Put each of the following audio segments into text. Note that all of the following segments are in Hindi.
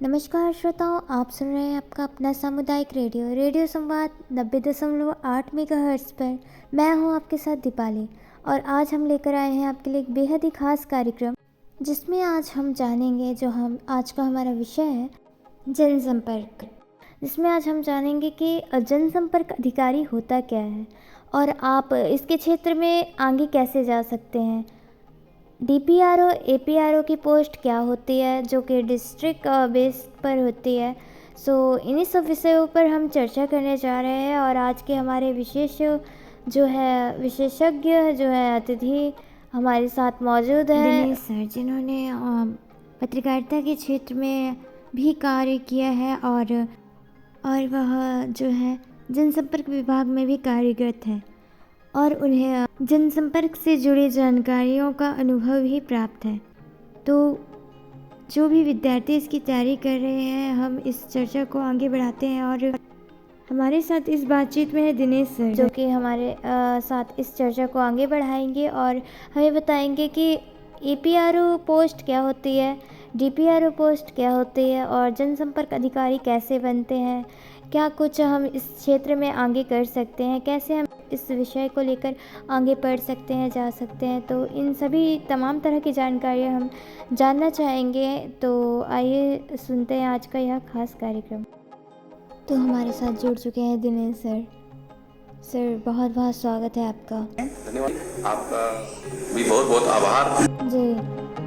नमस्कार श्रोताओं, आप सुन रहे हैं आपका अपना सामुदायिक रेडियो संवाद 90.8 मेगाहर्ट्ज़ पर। मैं हूं आपके साथ दीपाली और आज हम लेकर आए हैं आपके लिए एक बेहद ही खास कार्यक्रम, जिसमें आज हम जानेंगे आज का हमारा विषय है जनसंपर्क। जिसमें आज हम जानेंगे कि जनसंपर्क अधिकारी होता क्या है और आप इसके क्षेत्र में आगे कैसे जा सकते हैं। DPRO APRO की पोस्ट क्या होती है, जो कि डिस्ट्रिक्ट बेस पर होती है। इन्हीं सब विषयों पर हम चर्चा करने जा रहे हैं और आज के हमारे विशेषज्ञ अतिथि हमारे साथ मौजूद है दिनेश सर, जिन्होंने पत्रकारिता के क्षेत्र में भी कार्य किया है और वह जनसंपर्क विभाग में भी कार्यरत है और उन्हें जनसंपर्क से जुड़ी जानकारियों का अनुभव भी प्राप्त है। तो जो भी विद्यार्थी इसकी तैयारी कर रहे हैं, हम इस चर्चा को आगे बढ़ाते हैं और हमारे साथ इस बातचीत में है दिनेश सर, जो कि हमारे साथ इस चर्चा को आगे बढ़ाएंगे और हमें बताएंगे कि APRO पोस्ट क्या होती है, DPRO पोस्ट क्या होती है और जनसंपर्क अधिकारी कैसे बनते हैं, क्या कुछ हम इस क्षेत्र में आगे कर सकते हैं, कैसे हम इस विषय को लेकर आगे बढ़ सकते हैं, जा सकते हैं। तो इन सभी तमाम तरह की जानकारियाँ हम जानना चाहेंगे। तो आइए सुनते हैं आज का यह खास कार्यक्रम। तो हमारे साथ जुड़ चुके हैं दिनेश सर। सर, बहुत बहुत स्वागत है आपका। धन्यवाद, आपका भी बहुत बहुत आभार। जी,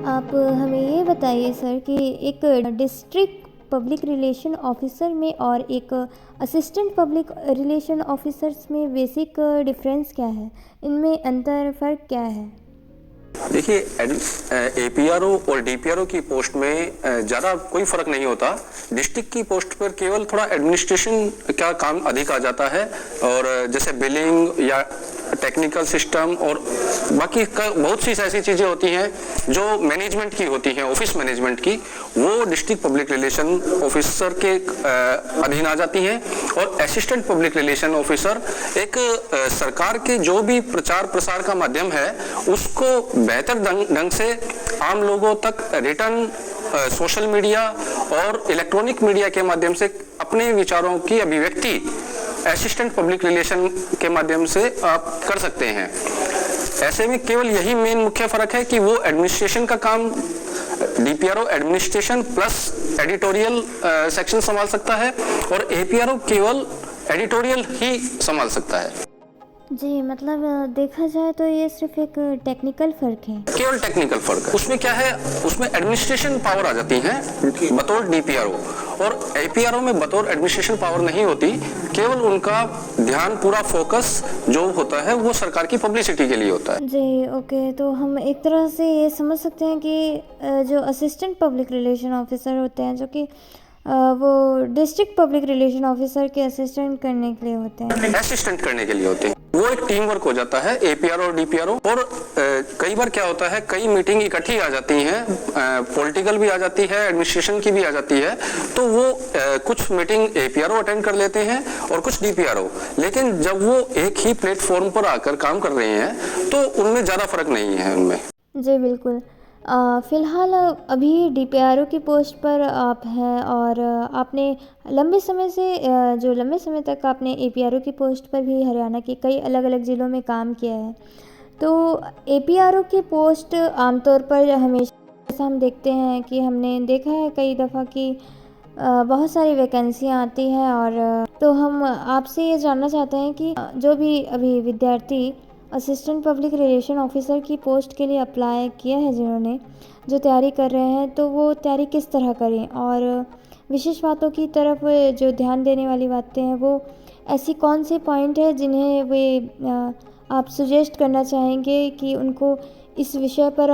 आप हमें ये बताइए सर कि एक डिस्ट्रिक्ट पब्लिक रिलेशन ऑफिसर में और एक असिस्टेंट पब्लिक रिलेशन ऑफिसर्स में बेसिक डिफरेंस क्या है, इनमें फ़र्क क्या है? देखिए, APRO और DPRO की पोस्ट में ज़्यादा कोई फ़र्क नहीं होता। डिस्ट्रिक्ट की पोस्ट पर केवल थोड़ा एडमिनिस्ट्रेशन का काम अधिक आ जाता है और जैसे बिलिंग या टेक्निकल सिस्टम और बाकी बहुत सी ऐसी चीज़ें होती हैं जो मैनेजमेंट की होती हैं, ऑफिस मैनेजमेंट की, वो डिस्ट्रिक्ट पब्लिक रिलेशन ऑफिसर के अधीन आ जाती हैं। और असिस्टेंट पब्लिक रिलेशन ऑफिसर एक सरकार के जो भी प्रचार प्रसार का माध्यम है उसको बेहतर ढंग से आम लोगों तक रिटर्न, सोशल मीडिया और इलेक्ट्रॉनिक मीडिया के माध्यम से अपने विचारों की अभिव्यक्ति असिस्टेंट पब्लिक रिलेशन के माध्यम से आप कर सकते हैं। ऐसे में केवल यही मेन मुख्य फर्क है कि वो एडमिनिस्ट्रेशन का काम DPRO administration plus editorial section संभाल सकता है और APRO केवल एडिटोरियल ही संभाल सकता है। जी, मतलब देखा जाए तो ये सिर्फ एक टेक्निकल फ़र्क है, केवल टेक्निकल फ़र्क। उसमें क्या है, उसमें एडमिनिस्ट्रेशन पावर आ जाती है बतौर DPRO और APRO में बतौर एडमिनिस्ट्रेशन पावर नहीं होती। केवल उनका ध्यान, पूरा फोकस जो होता है वो सरकार की पब्लिसिटी के लिए होता है। जी, ओके। तो हम एक तरह से ये समझ सकते हैं कि जो असिस्टेंट पब्लिक रिलेशन ऑफिसर होते हैं, जो कि वो डिस्ट्रिक्ट पब्लिक रिलेशन ऑफिसर के असिस्टेंट करने के लिए होते हैं, असिस्टेंट करने के लिए होते हैं। वो एक टीम वर्क हो जाता है APRO और DPRO। और कई बार क्या होता है, कई मीटिंग इकट्ठी आ जाती हैं, पॉलिटिकल भी आ जाती है, एडमिनिस्ट्रेशन की भी आ जाती है, तो वो कुछ मीटिंग APRO अटेंड कर लेते हैं और कुछ DPRO। लेकिन जब वो एक ही प्लेटफॉर्म पर आकर काम कर रहे हैं तो उनमें ज़्यादा फर्क नहीं है उनमें। जी बिल्कुल। फ़िलहाल अभी DPRO की पोस्ट पर आप हैं और आपने लंबे समय तक आपने APRO की पोस्ट पर भी हरियाणा के कई अलग अलग ज़िलों में काम किया है। तो APRO की पोस्ट आमतौर पर हमेशा हम देखते हैं कि हमने देखा है कई दफ़ा कि बहुत सारी वैकेंसियाँ आती हैं और तो हम आपसे ये जानना चाहते हैं कि जो भी अभी विद्यार्थी असिस्टेंट पब्लिक रिलेशन ऑफिसर की पोस्ट के लिए अप्लाई किया है, जिन्होंने जो तैयारी कर रहे हैं, तो वो तैयारी किस तरह करें और विशेष बातों की तरफ जो ध्यान देने वाली बातें हैं, वो ऐसी कौन से पॉइंट है जिन्हें वे आप सजेस्ट करना चाहेंगे कि उनको इस विषय पर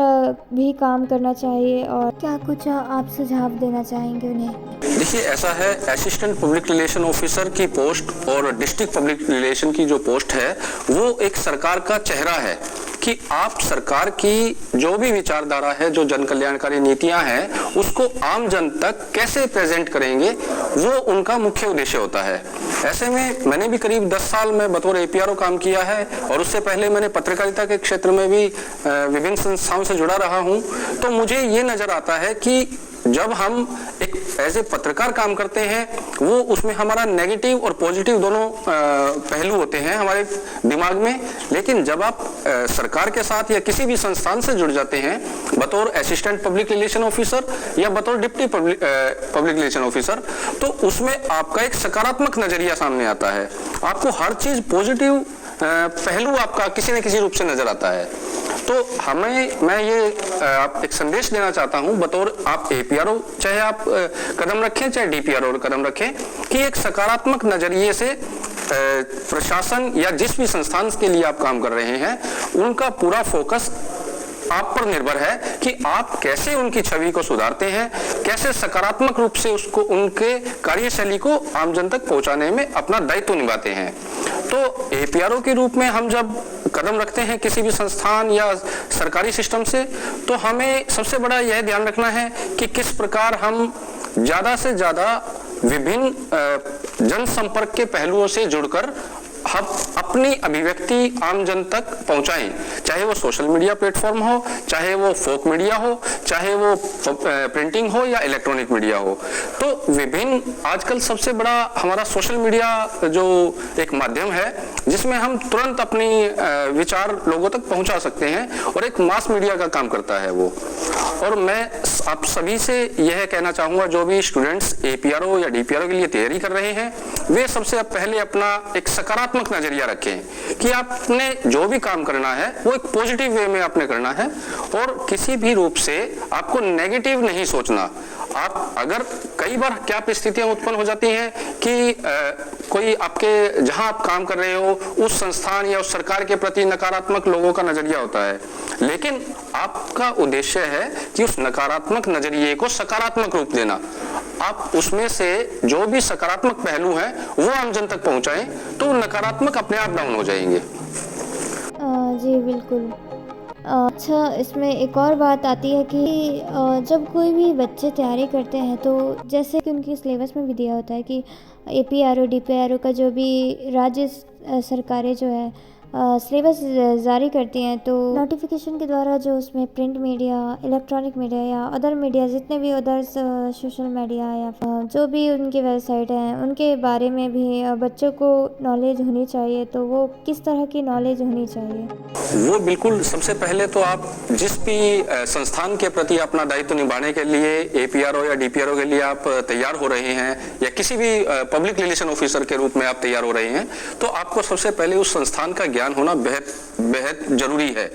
भी काम करना चाहिए और क्या कुछ आप सुझाव देना चाहेंगे उन्हें? देखिए, ऐसा है, असिस्टेंट पब्लिक रिलेशन ऑफिसर की पोस्ट और डिस्ट्रिक्ट पब्लिक रिलेशन की जो पोस्ट है वो एक सरकार का चेहरा है कि आप सरकार की जो भी विचारधारा है, जो जन कल्याणकारी नीतियां हैं, उसको आम जन तक कैसे प्रेजेंट करेंगे, वो उनका मुख्य उद्देश्य होता है। ऐसे में मैंने भी करीब 10 साल में बतौर APRO काम किया है और उससे पहले मैंने पत्रकारिता के क्षेत्र में भी विभिन्न संस्थाओं से जुड़ा रहा हूं। तो मुझे ये नजर आता है कि जब हम एक एज ए पत्रकार काम करते हैं वो उसमें हमारा नेगेटिव और पॉजिटिव दोनों पहलू होते हैं हमारे दिमाग में। लेकिन जब आप सरकार के साथ या किसी भी संस्थान से जुड़ जाते हैं बतौर असिस्टेंट पब्लिक रिलेशन ऑफिसर या बतौर डिप्टी पब्लिक रिलेशन ऑफिसर, तो उसमें आपका एक सकारात्मक नजरिया सामने आता है। आपको हर चीज पॉजिटिव पहलू आपका किसी न किसी रूप से नजर आता है। तो मैं ये एक संदेश देना चाहता हूं बतौर आप एपीआरओ, चाहे आप कदम रखें चाहे डीपीआरओ कदम रखें, कि एक सकारात्मक नजरिए से प्रशासन या जिस भी संस्थान के लिए आप काम कर रहे हैं उनका पूरा फोकस आप पर निर्भर है कि आप कैसे उनकी छवि को सुधारते हैं, कैसे सकारात्मक रूप से उसको उनके कार्यशैली को आम जन तक पहुंचाने में अपना दायित्व निभाते हैं। तो एपीआरओ के रूप में हम जब कदम रखते हैं किसी भी संस्थान या सरकारी सिस्टम से, तो हमें सबसे बड़ा यह ध्यान रखना है कि किस प्रकार हम ज्यादा से ज्यादा विभिन्न जनसंपर्क के पहलुओं से जुड़कर हम अपनी अभिव्यक्ति आम जन तक पहुंचाएं, चाहे वो सोशल मीडिया प्लेटफॉर्म हो, चाहे वो फोक मीडिया हो, चाहे वो प्रिंटिंग हो या इलेक्ट्रॉनिक मीडिया हो। तो विभिन्न आजकल सबसे बड़ा हमारा सोशल मीडिया जो एक माध्यम है जिसमें हम तुरंत अपनी विचार लोगों तक पहुंचा सकते हैं और एक मास मीडिया का काम करता है वो। और मैं आप सभी से यह कहना चाहूंगा, जो भी स्टूडेंट्स एपीआरओ या डीपीआरओ के लिए तैयारी कर रहे हैं वे सबसे पहले अपना एक सकारात्मक नजरिया रखें कि आपने जो भी काम करना है वो एक पॉजिटिव वे में आपने करना है और किसी भी रूप से आपको नेगेटिव नहीं सोचना। आप अगर कई बार क्या परिस्थितियां उत्पन्न हो जाती हैं कि कोई आपके जहां आप काम कर रहे हो उस संस्थान या उस सरकार के प्रति नकारात्मक लोगों का नजरिया होता है, लेकिन आपका उद्देश्य है कि उस नकारात्मक नजरिए को सकारात्मक रूप देना। आप उसमें से जो भी सकारात्मक पहलू हैं वो आम जन तक पहुंचाएं तो नकारात्मक अपने आप डाउन हो जाएंगे। जी बिल्कुल। अच्छा, इसमें एक और बात आती है कि जब कोई भी बच्चे तैयारी करते हैं तो जैसे कि उनके सिलेबस में भी दिया होता है कि एपीआरओ डीपीआरओ का जो भी राज्य सरकारें जो है सिलेबस जारी करती हैं, तो नोटिफिकेशन के द्वारा जो उसमें प्रिंट मीडिया, इलेक्ट्रॉनिक मीडिया या अदर मीडिया, जितने भी अदर सोशल मीडिया या जो भी उनकी वेबसाइट हैं उनके बारे में भी बच्चों को नॉलेज होनी चाहिए। तो वो किस तरह की नॉलेज होनी चाहिए? वो बिल्कुल सबसे पहले तो आप जिस भी संस्थान के प्रति अपना दायित्व निभाने के लिए एपीआरओ या डीपीआरओ के लिए आप तैयार हो रहे हैं या किसी भी पब्लिक रिलेशन ऑफिसर के रूप में आप तैयार हो रहे हैं, तो आपको सबसे पहले उस संस्थान का ज्ञान होना बेहद जरूरी है।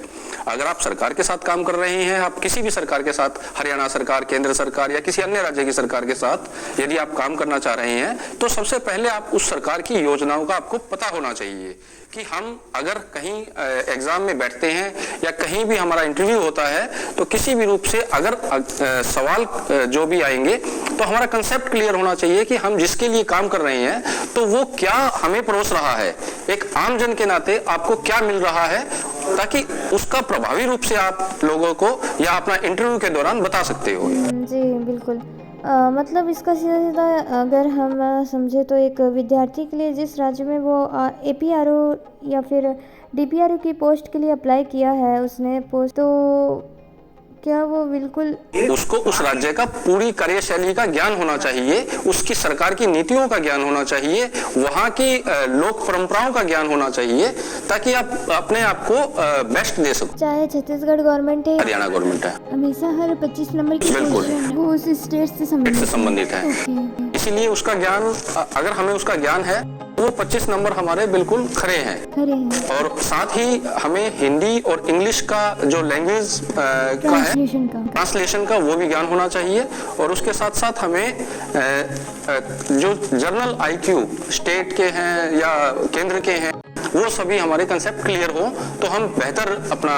अगर आप सरकार के साथ काम कर रहे हैं, आप किसी भी सरकार के साथ, हरियाणा सरकार, केंद्र सरकार या किसी अन्य राज्य की सरकार के साथ यदि आप काम करना चाह रहे हैं, तो सबसे पहले आप उस सरकार की योजनाओं का आपको पता होना चाहिए कि हम अगर कहीं एग्जाम में बैठते हैं या कहीं भी हमारा इंटरव्यू होता है तो किसी भी रूप से अगर सवाल जो भी आएंगे तो हमारा कंसेप्ट क्लियर होना चाहिए कि हम जिसके लिए काम कर रहे हैं तो वो क्या हमें परोस रहा है, एक आम जन के नाते आपको क्या मिल रहा है, ताकि उसका प्रभावी रूप से आप लोगों को या अपना इंटरव्यू के दौरान बता सकते हो। जी बिल्कुल। मतलब इसका सीधा अगर हम समझे तो एक विद्यार्थी के लिए जिस राज्य में वो एपीआरओ या फिर डीपीआरओ की पोस्ट के लिए अप्लाई किया है उसने पोस्ट, तो क्या वो बिल्कुल उसको उस राज्य का पूरी कार्यशैली का ज्ञान होना चाहिए, उसकी सरकार की नीतियों का ज्ञान होना चाहिए, वहाँ की लोक परंपराओं का ज्ञान होना चाहिए, ताकि आप अपने आप को बेस्ट दे सको। चाहे छत्तीसगढ़ गवर्नमेंट है, हरियाणा गवर्नमेंट है, हमेशा हर 25 नंबर की क्वेश्चन वो उस स्टेट से संबंधित है। इसीलिए उसका ज्ञान, अगर हमें उसका ज्ञान है वो 25 नंबर हमारे बिल्कुल खरे हैं। और साथ ही हमें हिंदी और इंग्लिश का जो लैंग्वेज का है ट्रांसलेशन का वो भी ज्ञान होना चाहिए। और उसके साथ साथ हमें जो जर्नल आईक्यू स्टेट के हैं या केंद्र के हैं वो सभी हमारे कंसेप्ट क्लियर हो तो हम बेहतर अपना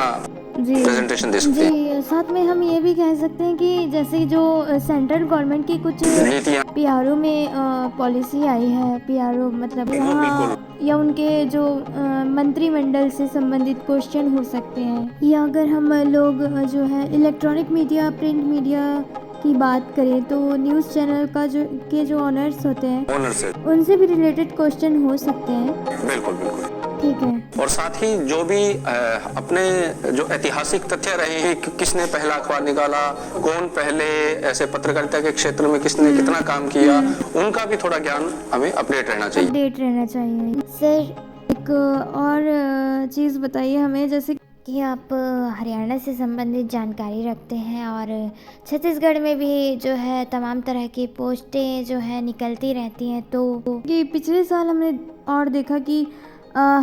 प्रेजेंटेशन दे सकते हैं। साथ में हम ये भी कह सकते हैं कि जैसे जो सेंट्रल गवर्नमेंट की कुछ नीतियां पीआरओ में पॉलिसी आई है, पीआरओ मतलब या उनके जो मंत्रिमंडल से संबंधित क्वेश्चन हो सकते हैं, या अगर हम लोग जो है इलेक्ट्रॉनिक मीडिया, प्रिंट मीडिया की बात करें तो न्यूज़ चैनल का जो ऑनर्स होते हैं उनसे भी रिलेटेड क्वेश्चन हो सकते हैं। बिल्कुल बिल्कुल। ठीक है। और साथ ही जो भी अपने जो ऐतिहासिक तथ्य रहे हैं कि किसने पहला अखबार निकाला, कौन पहले ऐसे पत्रकारिता के क्षेत्र में किसने कितना काम किया, उनका भी थोड़ा ज्ञान हमें अपडेट रहना चाहिए। सर एक और चीज़ बताइए हमें, जैसे कि आप हरियाणा से संबंधित जानकारी रखते हैं और छत्तीसगढ़ में भी जो है तमाम तरह की पोस्टें जो है निकलती रहती हैं, तो कि पिछले साल हमने और देखा कि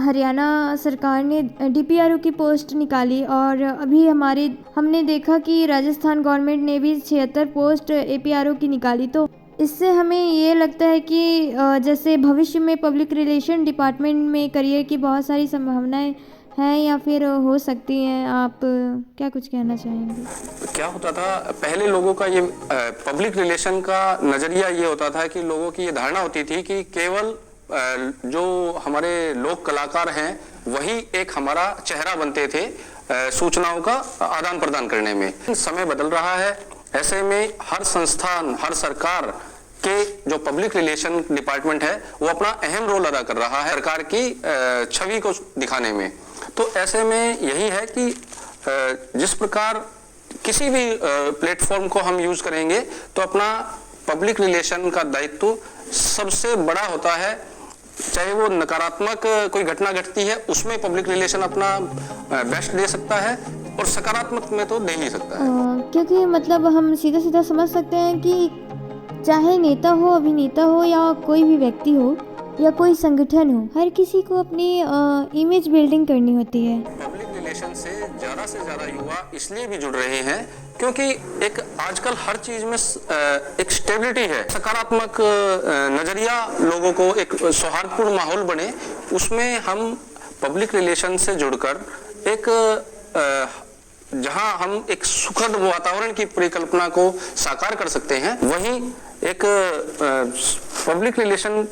हरियाणा सरकार ने डीपीआरओ की पोस्ट निकाली और अभी हमने देखा कि राजस्थान गवर्नमेंट ने भी 76 पोस्ट एपीआरओ की निकाली। तो इससे हमें ये लगता है कि जैसे भविष्य में पब्लिक रिलेशन डिपार्टमेंट में करियर की बहुत सारी संभावनाएं हैं या फिर हो सकती हैं। आप क्या कुछ कहना चाहेंगे? क्या होता था पहले, लोगों का ये पब्लिक रिलेशन का नजरिया ये होता था कि लोगों की ये धारणा होती थी कि केवल जो हमारे लोक कलाकार हैं वही एक हमारा चेहरा बनते थे सूचनाओं का आदान प्रदान करने में। समय बदल रहा है, ऐसे में हर संस्थान, हर सरकार के जो पब्लिक रिलेशन डिपार्टमेंट है वो अपना अहम रोल अदा कर रहा है सरकार की छवि को दिखाने में। तो ऐसे में यही है कि जिस प्रकार किसी भी प्लेटफॉर्म को हम यूज करेंगे तो अपना पब्लिक रिलेशन का दायित्व सबसे बड़ा होता है। चाहे वो नकारात्मक कोई घटना घटती है उसमें पब्लिक रिलेशन अपना बेस्ट दे सकता है और सकारात्मक में तो दे ही सकता है। क्योंकि मतलब हम सीधा सीधा समझ सकते हैं कि चाहे नेता हो, अभिनेता हो या कोई भी व्यक्ति हो या कोई संगठन हो, हर किसी को अपनी इमेज बिल्डिंग करनी होती है। पब्लिक रिलेशन से ज्यादा युवा इसलिए भी जुड़ रहे हैं क्योंकि एक आजकल हर चीज में एक स्टेबिलिटी है, सकारात्मक नजरिया, लोगों को एक सौहार्दपूर्ण माहौल बने, उसमें हम पब्लिक रिलेशन से जुड़कर एक जहां हम एक सुखद वातावरण की परिकल्पना को साकार कर सकते हैं, वहीं एक पब्लिक रिलेशन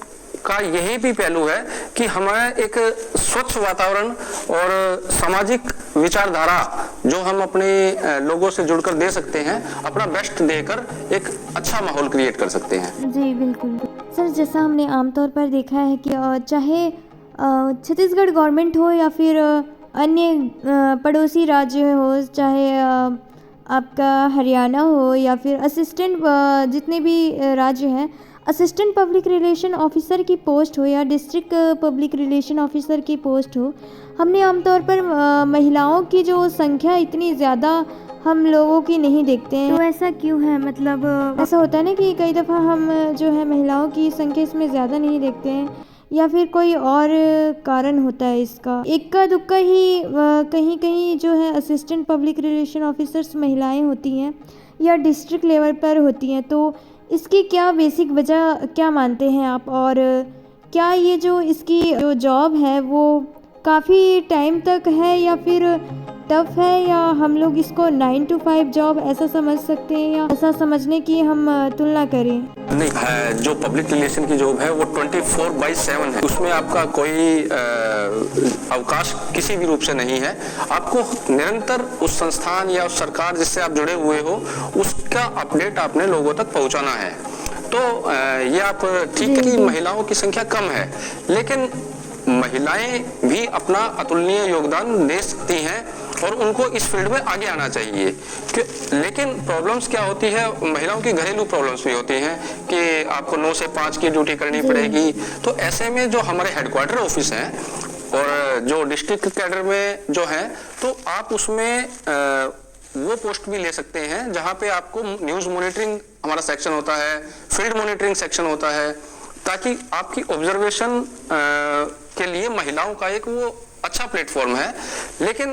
का यही भी पहलू है कि हमें एक स्वच्छ वातावरण और सामाजिक विचारधारा जो हम अपने लोगों से जुड़कर दे सकते हैं, अपना बेस्ट देकर एक अच्छा माहौल क्रिएट कर सकते हैं। जी बिल्कुल सर, जैसा हमने आमतौर पर देखा है कि चाहे छत्तीसगढ़ गवर्नमेंट हो या फिर अन्य पड़ोसी राज्य हो, चाहे आपका हरियाणा हो या फिर असिस्टेंट जितने भी राज्य हैं, असिस्टेंट पब्लिक रिलेशन ऑफिसर की पोस्ट हो या डिस्ट्रिक्ट पब्लिक रिलेशन ऑफिसर की पोस्ट हो, हमने आमतौर पर महिलाओं की जो संख्या इतनी ज़्यादा हम लोगों की नहीं देखते हैं। तो ऐसा क्यों है? मतलब ऐसा होता है ना कि कई दफ़ा हम जो है महिलाओं की संख्या इसमें ज़्यादा नहीं देखते हैं या फिर कोई और कारण होता है इसका। इक्का दुक्का ही कहीं कहीं जो है असिस्टेंट पब्लिक रिलेशन ऑफिसर्स महिलाएं होती हैं या डिस्ट्रिक्ट लेवल पर होती हैं। तो इसकी क्या बेसिक वजह क्या मानते हैं आप, और क्या ये जो इसकी जो जॉब है वो काफ़ी टाइम तक है या फिर टफ है, या हम लोग इसको 9 to 5 जॉब ऐसा समझ सकते हैं, या ऐसा समझने की हम तुलना करें? नहीं है, जो पब्लिक रिलेशन की जॉब है वो 24/7 है, उसमें आपका कोई अवकाश किसी भी रूप से नहीं है। आपको निरंतर उस संस्थान या उस सरकार जिससे आप जुड़े हुए हो उसका अपडेट आपने लोगों तक पहुंचाना है। तो ये आप ठीक है कि महिलाओं की संख्या कम है, लेकिन महिलाएं भी अपना अतुलनीय योगदान दे सकती हैं और उनको इस फील्ड में आगे आना चाहिए। लेकिन प्रॉब्लम्स क्या होती है, महिलाओं की घरेलू प्रॉब्लम्स भी होती हैं कि आपको 9 से 5 की ड्यूटी करनी पड़ेगी। तो ऐसे में जो हमारे हेडक्वार्टर ऑफिस हैं और जो डिस्ट्रिक्ट कैडर में जो है, तो आप उसमें वो पोस्ट भी ले सकते हैं जहां पे आपको न्यूज़ मॉनिटरिंग हमारा सेक्शन होता है, फील्ड मॉनिटरिंग सेक्शन होता है, ताकि आपकी ऑब्जर्वेशन के लिए महिलाओं का एक वो अच्छा प्लेटफॉर्म है। लेकिन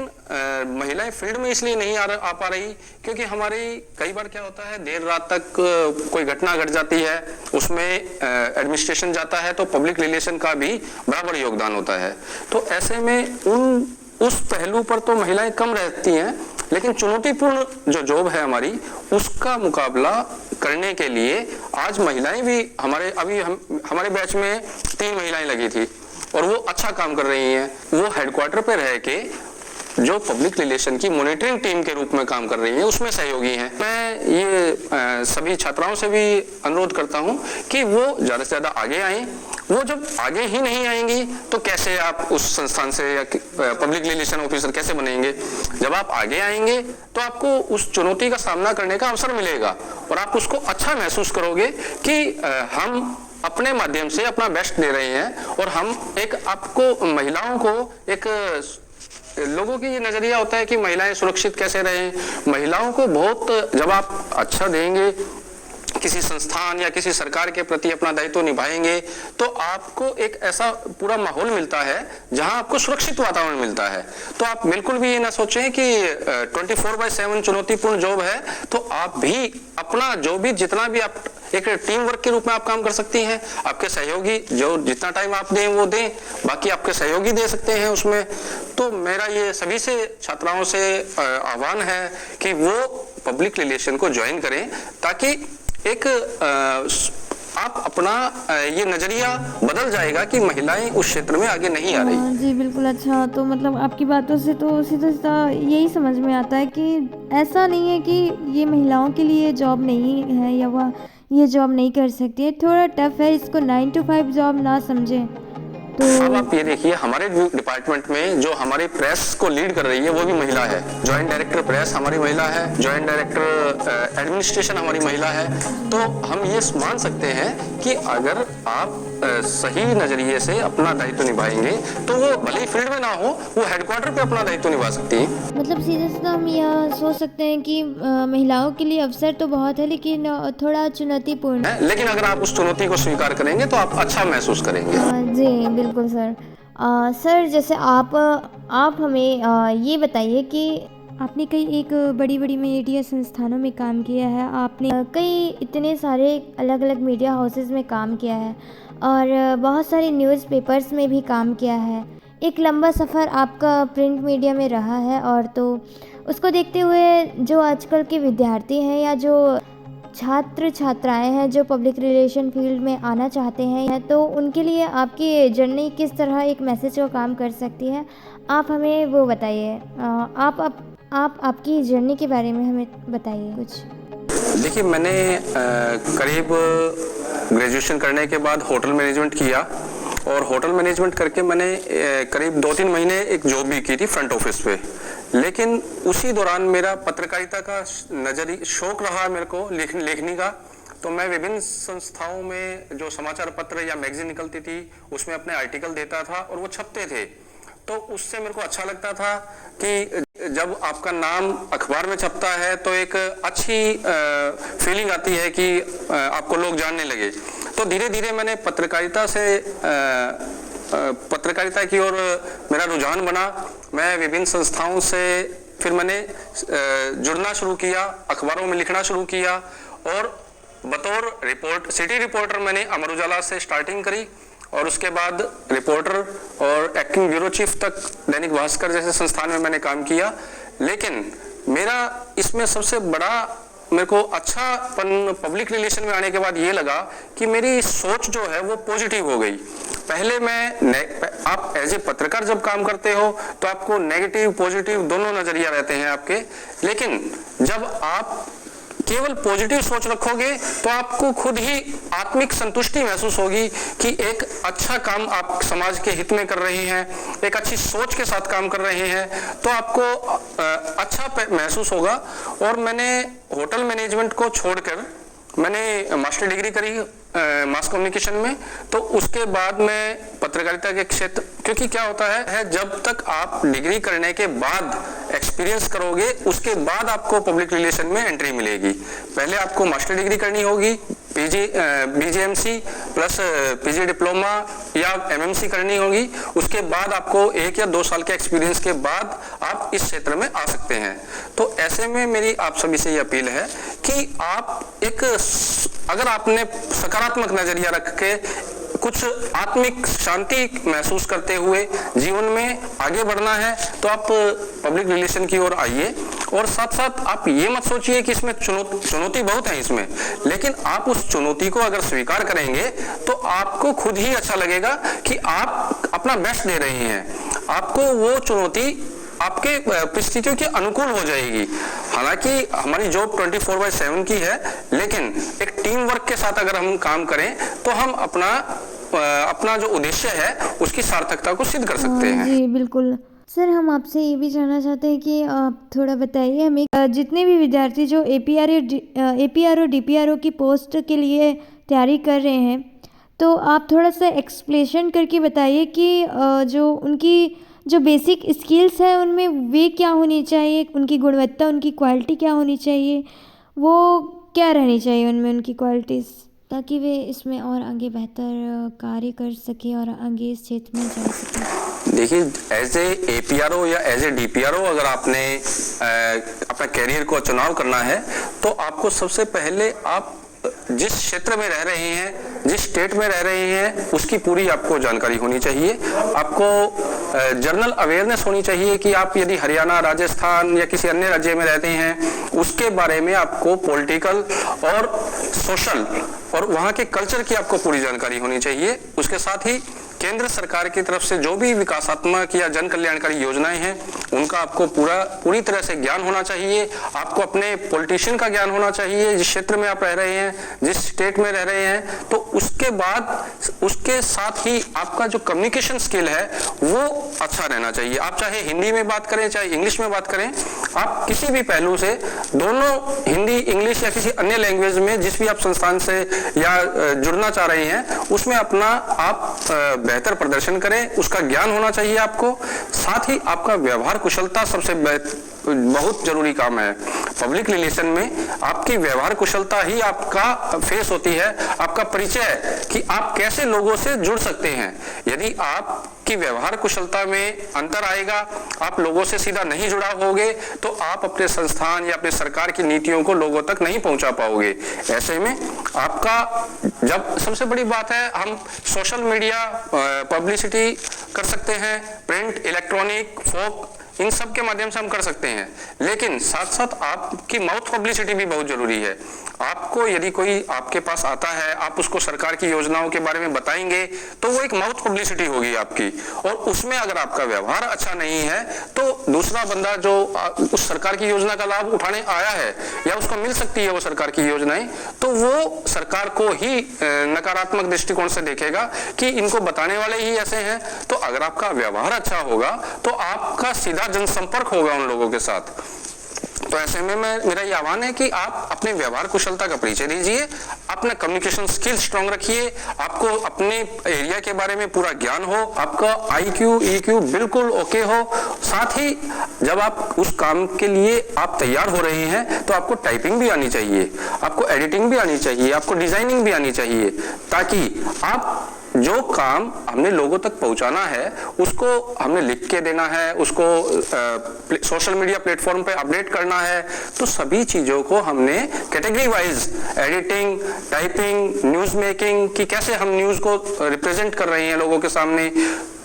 महिलाएं फील्ड में इसलिए नहीं आ पा रही क्योंकि हमारी कई बार क्या होता है, देर रात तक कोई घटना घट जाती है, उसमें एडमिनिस्ट्रेशन जाता है, तो पब्लिक रिलेशन का भी बराबर योगदान होता है। तो ऐसे में उस पहलू पर तो महिलाएं कम रहती हैं, लेकिन चुनौतीपूर्ण जो जॉब है हमारी, उसका मुकाबला करने के लिए आज महिलाएं भी हमारे बैच में 3 महिलाएं लगी थी और वो अच्छा काम कर रही हैं। वो हेडक्वार्टर पे रह के जो पब्लिक रिलेशन की मॉनिटरिंग टीम के रूप में काम कर रही हैं उसमें सहयोगी हैं। मैं ये सभी छात्राओं से भी अनुरोध करता हूं कि वो ज़्यादा से ज़्यादा आगे आएं। वो जब आगे ही नहीं आएंगी तो कैसे आप उस संस्थान से या पब्लिक रिलेशन ऑफिसर कैसे बनेंगे। जब आप आगे आएंगे तो आपको उस चुनौती का सामना करने का अवसर मिलेगा और आप उसको अच्छा महसूस करोगे कि हम अपने माध्यम से अपना बेस्ट दे रहे हैं। और हम एक आपको महिलाओं को एक लोगों की ये नजरिया होता है कि महिलाएं सुरक्षित कैसे रहें। महिलाओं को बहुत जब आप अच्छा देंगे, किसी संस्थान या किसी सरकार के प्रति अपना दायित्व निभाएंगे तो आपको एक ऐसा पूरा माहौल मिलता है जहां आपको सुरक्षित वातावरण मिलता है। तो आप बिल्कुल भी ये ना सोचें कि 24/7 चुनौतीपूर्ण जॉब है, तो आप भी अपना जो भी जितना भी आप एक टीम वर्क के रूप में आप काम कर सकती हैं। आपके सहयोगी जो जितना टाइम आप दें वो दें, बाकी आपके सहयोगी दे सकते हैं उसमें। तो मेरा ये सभी से छात्राओं से आह्वान है कि वो पब्लिक रिलेशन को ज्वाइन करें ताकि एक आप अपना ये नजरिया बदल जाएगा कि महिलाएं उस क्षेत्र में आगे नहीं आ रही। जी बिल्कुल। अच्छा, तो मतलब आपकी बातों से तो सीधा सीधा यही समझ में आता है कि ऐसा नहीं है कि ये महिलाओं के लिए जॉब नहीं है या वह ये जॉब नहीं कर सकती है। थोड़ा टफ है, इसको 9 to 5 जॉब ना समझें। तो अब आप ये देखिए हमारे डिपार्टमेंट में जो हमारी प्रेस को लीड कर रही है वो भी महिला है। ज्वाइंट डायरेक्टर प्रेस हमारी महिला है, ज्वाइंट डायरेक्टर एडमिनिस्ट्रेशन हमारी महिला है। तो हम ये मान सकते हैं कि अगर आप सही नजरिए से अपना दायित्व निभाएंगे तो वो भले ही फील्ड में ना हो, वो हेडक्वार्टर पे अपना दायित्व निभा सकती है। मतलब सीधे सीधा हम यह सोच सकते हैं कि महिलाओं के लिए अवसर तो बहुत है लेकिन थोड़ा चुनौतीपूर्ण है। लेकिन अगर आप उस चुनौती को स्वीकार करेंगे तो आप अच्छा महसूस करेंगे। जी बिल्कुल सर। सर जैसे आप हमें ये बताइए कि आपने कई एक बड़ी बड़ी मीडिया संस्थानों में काम किया है, आपने कई इतने सारे अलग अलग मीडिया हाउसेस में काम किया है और बहुत सारे न्यूज़पेपर्स में भी काम किया है। एक लंबा सफ़र आपका प्रिंट मीडिया में रहा है और तो उसको देखते हुए जो आजकल के विद्यार्थी हैं या जो छात्र छात्राएं हैं जो पब्लिक रिलेशन फील्ड में आना चाहते हैं तो उनके लिए आपकी जर्नी किस तरह एक मैसेज का काम कर सकती है, आप हमें वो बताइए। आप आपकी जर्नी के बारे में हमें बताइए कुछ। देखिए मैंने करीब ग्रेजुएशन करने के बाद होटल मैनेजमेंट किया और होटल मैनेजमेंट करके मैंने करीब 2-3 महीने एक जॉब भी की थी फ्रंट ऑफिस पे। लेकिन उसी दौरान मेरा पत्रकारिता का शौक रहा मेरे को लेखनी का। तो मैं विभिन्न संस्थाओं में जो समाचार पत्र या मैगजीन निकलती थी उसमें अपने आर्टिकल देता था और वो छपते थे। तो उससे मेरे को अच्छा लगता था कि जब आपका नाम अखबार में छपता है तो एक अच्छी फीलिंग आती है कि आपको लोग जानने लगे। तो धीरे धीरे मैंने पत्रकारिता की ओर मेरा रुझान बना। मैं विभिन्न संस्थाओं से फिर मैंने जुड़ना शुरू किया, अखबारों में लिखना शुरू किया और बतौर सिटी रिपोर्टर मैंने अमर उजाला से स्टार्टिंग करी और उसके बाद रिपोर्टर और एक्टिंग ब्यूरो चीफ तक दैनिक भास्कर जैसे संस्थान में मैंने काम किया। लेकिन मेरा इसमें सबसे बड़ा मेरे को अच्छा पब्लिक रिलेशन में आने के बाद ये लगा कि मेरी सोच जो है वो पॉजिटिव हो गई। पहले आप एज ए पत्रकार जब काम करते हो तो आपको नेगेटिव पॉजिटिव दोनों नजरिया रहते हैं आपके। लेकिन जब आप केवल पॉजिटिव सोच रखोगे तो आपको खुद ही आत्मिक संतुष्टि महसूस होगी कि एक अच्छा काम आप समाज के हित में कर रहे हैं, एक अच्छी सोच के साथ काम कर रहे हैं, तो आपको अच्छा महसूस होगा। और मैंने होटल मैनेजमेंट को छोड़कर मैंने मास्टर डिग्री करी मास कम्युनिकेशन में। तो उसके बाद मैं पत्रकारिता के क्षेत्र, क्योंकि क्या होता है जब तक आप डिग्री करने के बाद एक्सपीरियंस करोगे उसके बाद आपको पब्लिक रिलेशन में एंट्री मिलेगी। पहले आपको मास्टर डिग्री करनी होगी, बीजीएमसी प्लस पीजी डिप्लोमा या एमएमसी करनी होगी। उसके बाद आपको 1 या 2 साल के एक्सपीरियंस के बाद आप इस क्षेत्र में आ सकते हैं। तो ऐसे में मेरी आप सभी से ये अपील है कि आप अगर आपने सकारात्मक नजरिया रख के कुछ आत्मिक शांति महसूस करते हुए जीवन में आगे बढ़ना है तो आप पब्लिक रिलेशन की ओर आइए। और साथ साथ आप ये मत सोचिए कि इसमें चुनौती बहुत है इसमें, लेकिन आप उस चुनौती को अगर स्वीकार करेंगे तो आपको खुद ही अच्छा लगेगा कि आप अपना बेस्ट दे रहे हैं। आपको वो चुनौती आपके परिस्थितियों के अनुकूल हो जाएगी। हालांकि हमारी जॉब 24/7 की है, लेकिन एक टीम वर्क के साथ अगर हम काम करें तो हम अपना जो उद्देश्य है उसकी सार्थकता को सिद्ध कर सकते हैं। जी बिल्कुल सर, हम आपसे ये भी जानना चाहते हैं कि आप थोड़ा बताइए हमें, जितने भी विद्यार्थी जो एपीआर और डीपीआरओ की पोस्ट के लिए तैयारी कर रहे हैं, तो आप थोड़ा सा एक्सप्लेनेशन करके बताइए कि जो उनकी जो बेसिक स्किल्स है उनमें वे क्या होनी चाहिए, उनकी गुणवत्ता, उनकी क्वालिटी क्या होनी चाहिए, वो क्या रहनी चाहिए उनमें उनकी क्वालिटीज़, ताकि वे इसमें और आगे बेहतर कार्य कर सकें और आगे इस क्षेत्र में जा सकें। देखिए, एज ए एपीआरओ या एज ए डीपीआरओ अगर आपने अपना कैरियर को चुनाव करना है तो आपको सबसे पहले आप जिस क्षेत्र में रह रहे हैं, जिस स्टेट में रह रहे हैं, उसकी पूरी आपको जानकारी होनी चाहिए। आपको जनरल अवेयरनेस होनी चाहिए कि आप यदि हरियाणा, राजस्थान या किसी अन्य राज्य में रहते हैं, उसके बारे में आपको पॉलिटिकल और सोशल और वहाँ के कल्चर की आपको पूरी जानकारी होनी चाहिए। उसके साथ ही केंद्र सरकार की तरफ से जो भी विकासात्मक या जन कल्याणकारी योजनाएं हैं उनका आपको पूरी तरह से ज्ञान होना चाहिए। आपको अपने पॉलिटिशियन का ज्ञान होना चाहिए, जिस क्षेत्र में आप रह रहे हैं, जिस स्टेट में रह रहे हैं। तो उसके बाद उसके साथ ही आपका जो कम्युनिकेशन स्किल है वो अच्छा रहना चाहिए। आप चाहे हिंदी में बात करें चाहे इंग्लिश में बात करें, आप किसी भी पहलू से, दोनों हिंदी, इंग्लिश या किसी अन्य लैंग्वेज में जिस भी आप संस्थान से या जुड़ना चाह रहे हैं उसमें अपना आप बेहतर प्रदर्शन करें, उसका ज्ञान होना चाहिए आपको। साथ ही आपका व्यवहार कुशलता सबसे बहुत जरूरी काम है। पब्लिक रिलेशन में आपकी व्यवहार कुशलता ही आपका फेस होती है, आपका परिचय कि आप कैसे लोगों से जुड़ सकते हैं। यदि आपकी व्यवहार कुशलता में अंतर आएगा, आप लोगों से सीधा नहीं जुड़ा होगे, तो आप अपने संस्थान या अपने सरकार की नीतियों को लोगों तक नहीं पहुंचा पाओगे। ऐसे में आपका, जब सबसे बड़ी बात है, हम सोशल मीडिया पब्लिसिटी कर सकते हैं, प्रिंट, इलेक्ट्रॉनिक, फोक, इन सब के माध्यम से हम कर सकते हैं, लेकिन साथ साथ आपकी माउथ पब्लिसिटी भी बहुत जरूरी है। आपको यदि कोई आपके पास आता है, आप उसको सरकार की योजनाओं के बारे में बताएंगे तो वो एक माउथ पब्लिसिटी होगी आपकी, और उसमें अगर आपका व्यवहार अच्छा नहीं है तो दूसरा बंदा जो उस सरकार की योजना का लाभ उठाने आया है या उसको मिल सकती है वो सरकार की योजनाएं, तो वो सरकार को ही नकारात्मक दृष्टिकोण से देखेगा कि इनको बताने वाले ही ऐसे हैं। तो अगर आपका व्यवहार अच्छा होगा तो आपका सीधा जनसंपर्क होगा उन लोगों के साथ। तो ऐसे में मेरा ये आह्वान है कि आप अपने व्यवहार कुशलता का परिचय दीजिए, अपना कम्युनिकेशन स्किल स्ट्रांग रखिए, आपको अपने एरिया के बारे में पूरा ज्ञान हो, आपका IQ, EQ बिल्कुल ओके हो। साथ ही जब आप उस काम के लिए आप तैयार हो रहे हैं तो आपको टाइपिंग भी आनी चाहिए, आपको एडिटिंग भी आनी चाहिए, आपको डिजाइनिंग भी आनी चाहिए, ताकि आप जो काम हमने लोगों तक पहुंचाना है उसको हमने लिख के देना है, उसको सोशल मीडिया प्लेटफॉर्म पे अपडेट करना है। तो सभी चीजों को हमने category wise, editing, typing, news making की कैसे हम न्यूज को रिप्रेजेंट कर रहे हैं लोगों के सामने,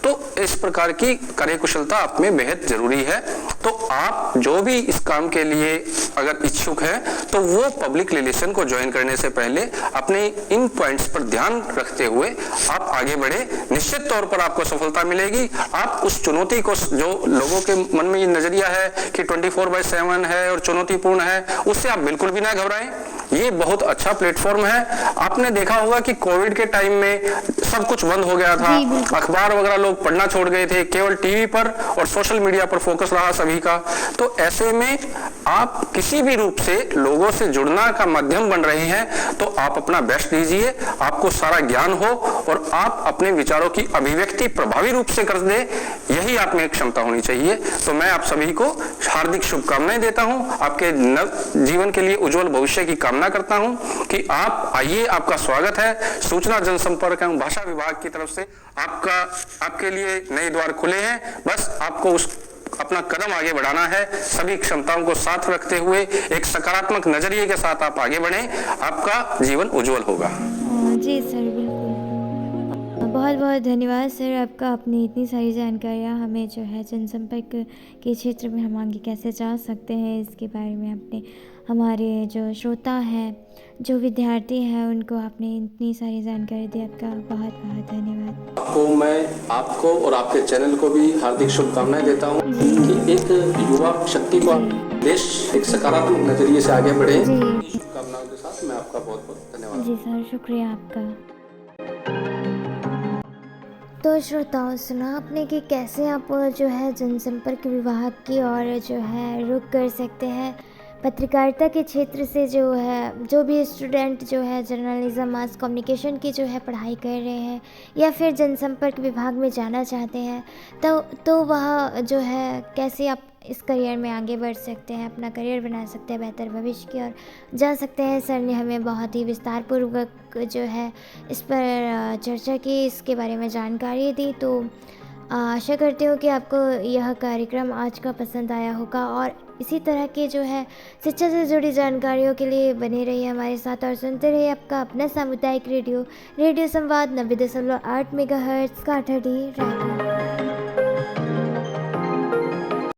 तो इस प्रकार की कार्यकुशलता आप में बेहद जरूरी है। तो आप जो भी इस काम के लिए अगर इच्छुक हैं तो वो पब्लिक रिलेशन को ज्वाइन करने से पहले अपने इन पॉइंट्स पर ध्यान रखते हुए आप आगे बढ़े, निश्चित तौर पर आपको सफलता मिलेगी। आप उस चुनौती को, जो लोगों के मन में ये नजरिया है कि 24/7 है और चुनौतीपूर्ण है, उससे आप बिल्कुल भी ना घबराएं। ये बहुत अच्छा प्लेटफॉर्म है। आपने देखा होगा कि कोविड के टाइम में सब कुछ बंद हो गया था, अखबार वगैरह लोग पढ़ना छोड़ गए थे, केवल टीवी पर और सोशल मीडिया पर फोकस रहा सभी का। तो ऐसे में आप किसी भी रूप से लोगों से जुड़ना का माध्यम बन रहे हैं तो आप अपना बेस्ट दीजिए, आपको सारा ज्ञान हो और आप अपने विचारों की अभिव्यक्ति प्रभावी रूप से कर दें, यही आप में क्षमता होनी चाहिए। तो मैं आप सभी को हार्दिक शुभकामनाएं देता हूं, आपके जीवन के लिए उज्जवल भविष्य की कामना करता हूं कि आप आइए, आपका स्वागत है। सूचना जनसंपर्क एवं भाषा विभाग की तरफ से आपके लिए नए द्वार खुले हैं। बस आपको अपना कदम आगे बढ़ाना है, सभी क्षमताओं को साथ रखते हुए एक सकारात्मक नजरिए के साथ आप आगे बढ़ें, आपका जीवन उज्जवल होगा। जी सर, बिल्कुल। बहुत बहुत धन्यवाद सर आपका, आपने इतनी सारी जानकारियाँ हमें जो है जनसंपर्क के क्षेत्र में हम आगे कैसे जा सकते हैं इसके बारे में आपने हमारे जो श्रोता हैं, जो विद्यार्थी हैं, उनको आपने इतनी सारी जानकारी दी। आपका बहुत बहुत धन्यवाद। मैं आपको और आपके चैनल को भी हार्दिक शुभकामनाएं देता हूं कि एक युवा शक्ति को देश एक सकारात्मक नजरिए से आगे बढ़े। शुभकामनाओं के साथ मैं आपका बहुत बहुत धन्यवाद। जी सर, शुक्रिया आपका। तो श्रोताओं, सुना आपने कि कैसे आप जो है जनसंपर्क विभाग की ओर जो है रुख कर सकते हैं। पत्रकारिता के क्षेत्र से जो है, जो भी स्टूडेंट जो है जर्नलिज्म मास कम्युनिकेशन की जो है पढ़ाई कर रहे हैं या फिर जनसंपर्क विभाग में जाना चाहते हैं, तो वह जो है कैसे आप इस करियर में आगे बढ़ सकते हैं, अपना करियर बना सकते हैं, बेहतर भविष्य की ओर जा सकते हैं। सर ने हमें बहुत ही विस्तारपूर्वक जो है इस पर चर्चा की, इसके बारे में जानकारी दी। तो आशा करती हूँ कि आपको यह कार्यक्रम आज का पसंद आया होगा और इसी तरह के जो है शिक्षा से जुड़ी जानकारियों के लिए बने रहिए हमारे साथ और सुनते रहिए आपका अपना सामुदायिक रेडियो संवाद 90.8 मेगाहर्ट्ज़ काठाडी रायपुर।